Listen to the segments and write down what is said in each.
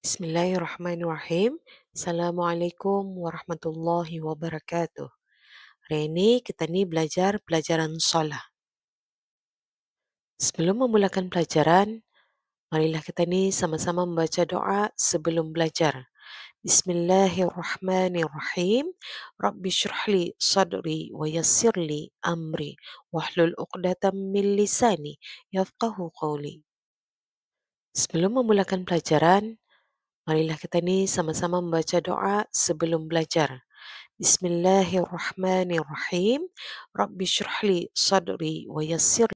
Bismillahirrahmanirrahim. Assalamualaikum warahmatullahi wabarakatuh. Hari ini kita ni belajar pelajaran solah. Sebelum memulakan pelajaran, marilah kita ni sama-sama membaca doa sebelum belajar. Bismillahirrahmanirrahim. Rabbi syrahli sadri wa yassirli amri wahlul uqdatam min lisani yafqahu qawli. Sebelum memulakan pelajaran, marilah kita ni sama-sama membaca doa sebelum belajar. Bismillahirrahmanirrahim. Rabbi syrahli sadri wa yassir.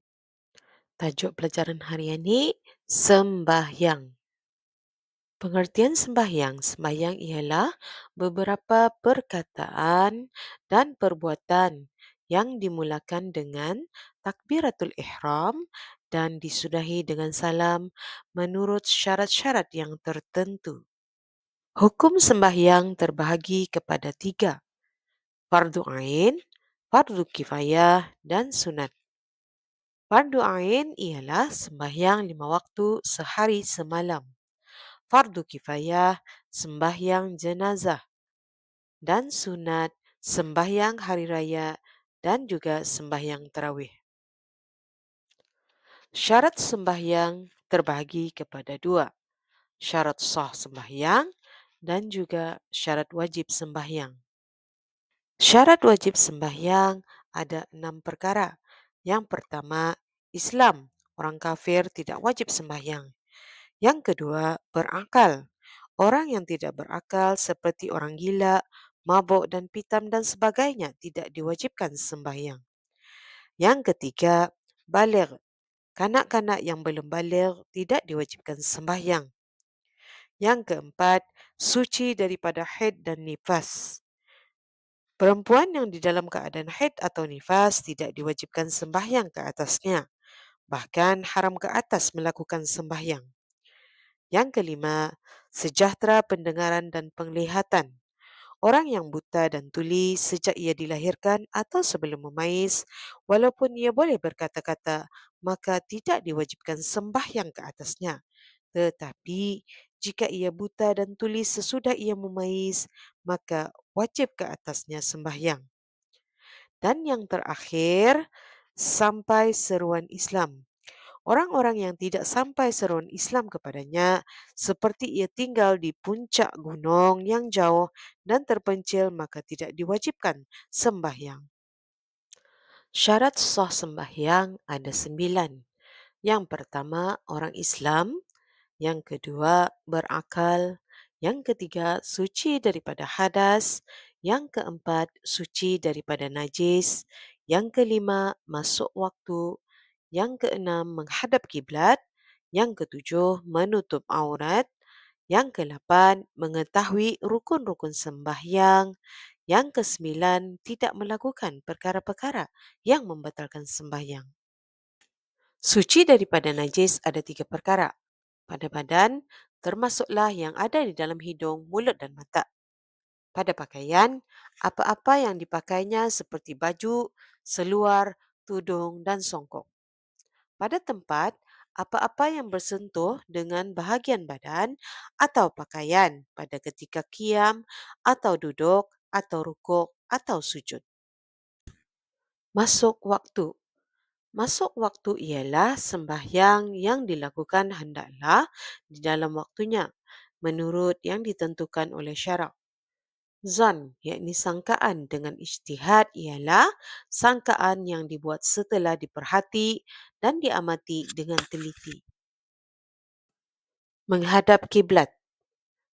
Tajuk pelajaran hari ini, sembahyang. Pengertian sembahyang. Sembahyang ialah beberapa perkataan dan perbuatan yang dimulakan dengan takbiratul ihram dan disudahi dengan salam menurut syarat-syarat yang tertentu. Hukum sembahyang terbahagi kepada 3, fardu ain, fardu kifayah dan sunat. Fardu ain ialah sembahyang 5 waktu sehari semalam. Fardu kifayah sembahyang jenazah dan sunat sembahyang hari raya dan juga sembahyang tarawih. Syarat sembahyang terbahagi kepada 2, syarat sah sembahyang dan juga syarat wajib sembahyang. Syarat wajib sembahyang ada 6 perkara. Yang pertama, Islam. Orang kafir tidak wajib sembahyang. Yang kedua, berakal. Orang yang tidak berakal seperti orang gila, mabuk dan pitam dan sebagainya tidak diwajibkan sembahyang. Yang ketiga, baligh. Kanak-kanak yang belum baligh tidak diwajibkan sembahyang. Yang keempat, suci daripada haid dan nifas. Perempuan yang di dalam keadaan haid atau nifas tidak diwajibkan sembahyang ke atasnya. Bahkan haram ke atas melakukan sembahyang. Yang kelima, sejahtera pendengaran dan penglihatan. Orang yang buta dan tuli sejak ia dilahirkan atau sebelum memais, walaupun ia boleh berkata-kata, maka tidak diwajibkan sembahyang ke atasnya. Tetapi jika ia buta dan tuli sesudah ia memais, maka wajib ke atasnya sembahyang. Dan yang terakhir, sampai seruan Islam. Orang-orang yang tidak sampai seruan Islam kepadanya, seperti ia tinggal di puncak gunung yang jauh dan terpencil, maka tidak diwajibkan sembahyang. Syarat sah sembahyang ada 9. Yang pertama, orang Islam. Yang kedua, berakal. Yang ketiga, suci daripada hadas. Yang keempat, suci daripada najis. Yang kelima, masuk waktu. Yang keenam, menghadap kiblat. Yang ketujuh, menutup aurat. Yang ke-8, mengetahui rukun-rukun sembahyang. Yang ke-9, tidak melakukan perkara-perkara yang membatalkan sembahyang. Suci daripada najis ada 3 perkara. Pada badan, termasuklah yang ada di dalam hidung, mulut dan mata. Pada pakaian, apa-apa yang dipakainya seperti baju, seluar, tudung dan songkok. Pada tempat, apa-apa yang bersentuh dengan bahagian badan atau pakaian pada ketika qiyam atau duduk atau rukuk atau sujud. Masuk waktu. Masuk waktu ialah sembahyang yang dilakukan hendaklah di dalam waktunya menurut yang ditentukan oleh syarak. Zan, yakni sangkaan dengan ijtihad ialah sangkaan yang dibuat setelah diperhati dan diamati dengan teliti. Menghadap kiblat.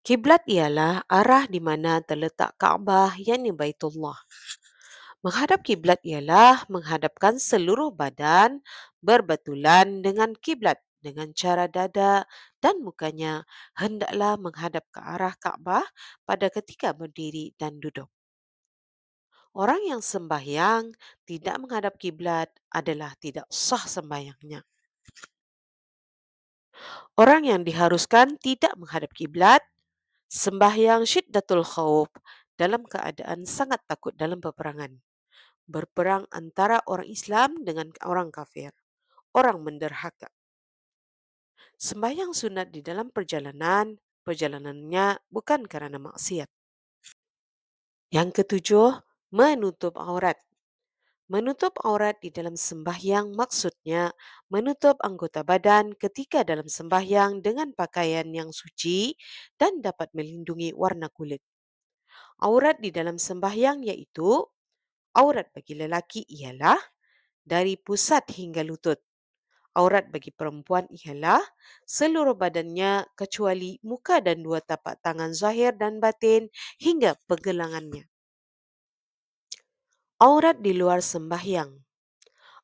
Kiblat ialah arah di mana terletak Kaabah yakni Baitullah. Menghadap kiblat ialah menghadapkan seluruh badan berbetulan dengan kiblat dengan cara dada dan mukanya hendaklah menghadap ke arah Kaabah pada ketika berdiri dan duduk. Orang yang sembahyang tidak menghadap kiblat adalah tidak sah sembahyangnya. Orang yang diharuskan tidak menghadap kiblat sembahyang syiddatul khauf dalam keadaan sangat takut dalam peperangan. Berperang antara orang Islam dengan orang kafir, orang menderhaka. Sembahyang sunat di dalam perjalanan perjalanannya bukan karena maksiat. Yang ketujuh, menutup aurat. Menutup aurat di dalam sembahyang maksudnya menutup anggota badan ketika dalam sembahyang dengan pakaian yang suci dan dapat melindungi warna kulit. Aurat di dalam sembahyang yaitu aurat bagi lelaki ialah dari pusat hingga lutut. Aurat bagi perempuan ialah seluruh badannya kecuali muka dan dua tapak tangan zahir dan batin hingga pergelangannya. Aurat di luar sembahyang.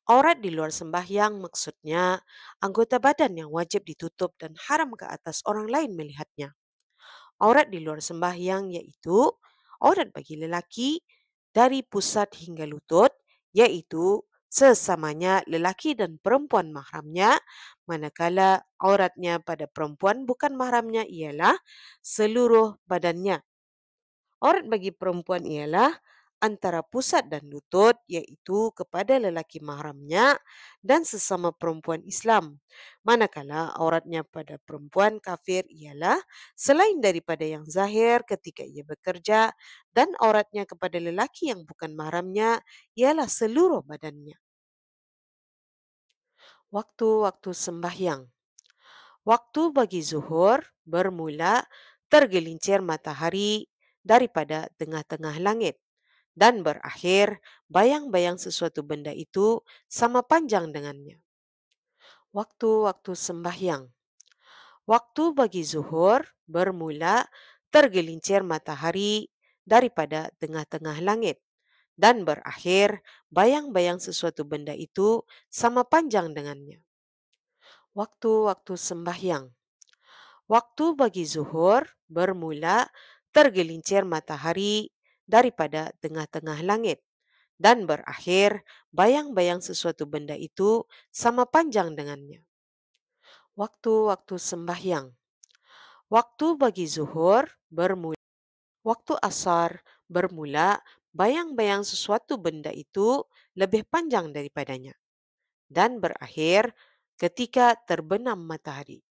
Aurat di luar sembahyang maksudnya anggota badan yang wajib ditutup dan haram ke atas orang lain melihatnya. Aurat di luar sembahyang yaitu aurat bagi lelaki dari pusat hingga lutut, yaitu sesamanya lelaki dan perempuan mahramnya, manakala auratnya pada perempuan bukan mahramnya ialah seluruh badannya. Aurat bagi perempuan ialah antara pusat dan lutut, iaitu kepada lelaki mahramnya dan sesama perempuan Islam. Manakala auratnya pada perempuan kafir ialah selain daripada yang zahir ketika ia bekerja dan auratnya kepada lelaki yang bukan mahramnya ialah seluruh badannya. Waktu-waktu sembahyang. Waktu bagi zuhur bermula tergelincir matahari daripada tengah-tengah langit dan berakhir bayang-bayang sesuatu benda itu sama panjang dengannya. Waktu-waktu sembahyang. Waktu bagi zuhur bermula tergelincir matahari daripada tengah-tengah langit dan berakhir bayang-bayang sesuatu benda itu sama panjang dengannya. Waktu-waktu sembahyang. Waktu bagi zuhur bermula tergelincir matahari daripada tengah-tengah langit dan berakhir bayang-bayang sesuatu benda itu sama panjang dengannya. Waktu-waktu sembahyang. Waktu bagi zuhur bermula. Waktu asar bermula bayang-bayang sesuatu benda itu lebih panjang daripadanya dan berakhir ketika terbenam matahari.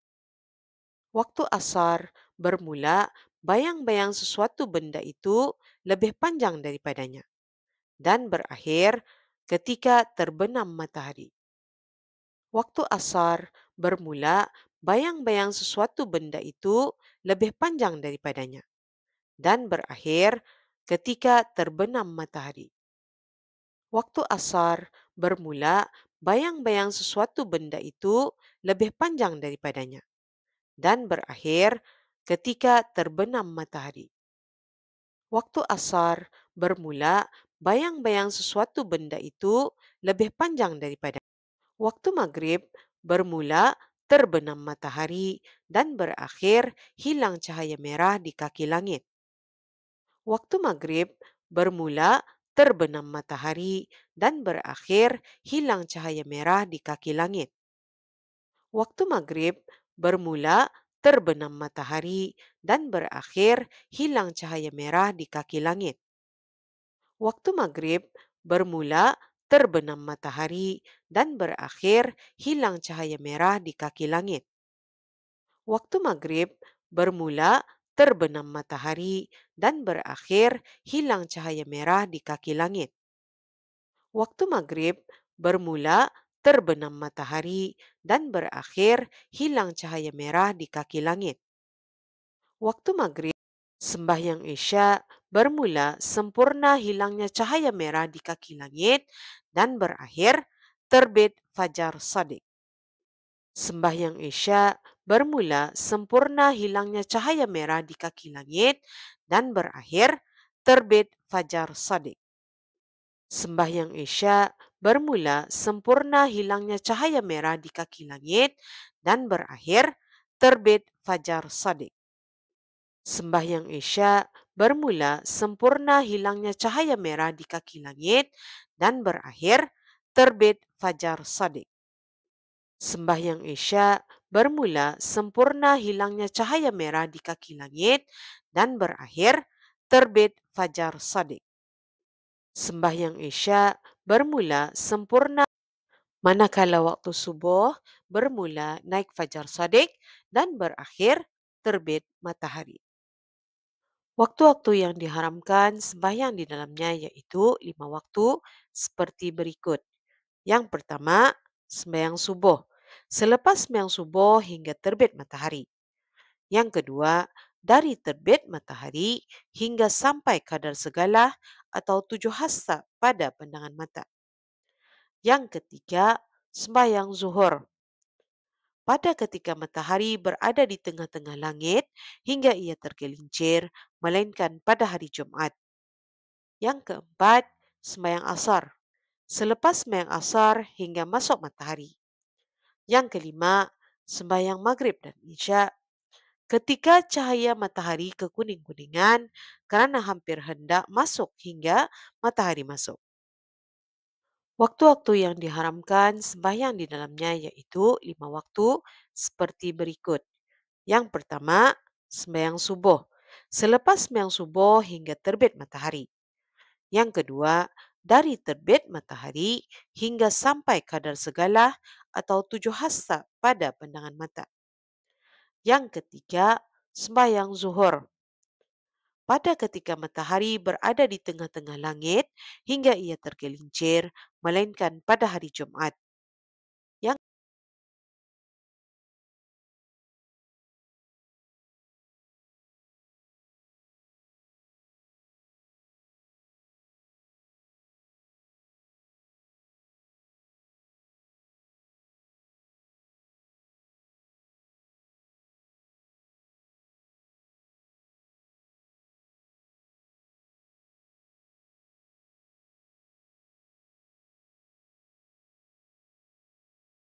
Waktu asar bermula bayang-bayang sesuatu benda itu lebih panjang daripadanya dan berakhir ketika terbenam matahari. Waktu asar bermula bayang-bayang sesuatu benda itu lebih panjang daripadanya dan berakhir ketika terbenam matahari. Waktu asar bermula bayang-bayang sesuatu benda itu lebih panjang daripadanya dan berakhir ketika terbenam matahari. Waktu asar bermula bayang-bayang sesuatu benda itu lebih panjang daripada. Waktu maghrib bermula terbenam matahari dan berakhir hilang cahaya merah di kaki langit. Waktu maghrib bermula terbenam matahari dan berakhir hilang cahaya merah di kaki langit. Waktu maghrib bermula terbenam matahari dan berakhir hilang cahaya merah di kaki langit. Waktu maghrib bermula terbenam matahari dan berakhir hilang cahaya merah di kaki langit. Waktu maghrib bermula terbenam matahari dan berakhir hilang cahaya merah di kaki langit. Waktu maghrib bermula terbenam matahari dan berakhir hilang cahaya merah di kaki langit. Waktu maghrib, sembahyang Isya bermula sempurna hilangnya cahaya merah di kaki langit dan berakhir terbit fajar shadiq. Sembahyang Isya bermula sempurna hilangnya cahaya merah di kaki langit dan berakhir terbit fajar shadiq. Sembahyang Isya bermula sempurna hilangnya cahaya merah di kaki langit dan berakhir terbit fajar shadiq. Sembahyang Isya bermula sempurna hilangnya cahaya merah di kaki langit dan berakhir terbit fajar shadiq. Sembahyang Isya bermula sempurna hilangnya cahaya merah di kaki langit dan berakhir terbit fajar shadiq. Sembahyang Isya bermula sempurna manakala waktu subuh bermula naik fajar shadiq dan berakhir terbit matahari. Waktu-waktu yang diharamkan sembahyang di dalamnya yaitu 5 waktu seperti berikut. Yang pertama, sembahyang subuh. Selepas sembahyang subuh hingga terbit matahari. Yang kedua, dari terbit matahari hingga sampai kadar segala atau 7 hasta pada pandangan mata. Yang ketiga, sembahyang zuhur. Pada ketika matahari berada di tengah-tengah langit hingga ia tergelincir, melainkan pada hari Jumat. Yang keempat, sembahyang asar. Selepas sembahyang asar hingga masuk matahari. Yang kelima, sembahyang maghrib dan isya. Ketika cahaya matahari kekuning-kuningan kerana hampir hendak masuk hingga matahari masuk. Waktu-waktu yang diharamkan sembahyang di dalamnya yaitu 5 waktu seperti berikut. Yang pertama, sembahyang subuh. Selepas sembahyang subuh hingga terbit matahari. Yang kedua, dari terbit matahari hingga sampai kadar segala atau 7 hasta pada pandangan mata. Yang ketiga, sembahyang zuhur. Pada ketika matahari berada di tengah-tengah langit hingga ia tergelincir, melainkan pada hari Jumat.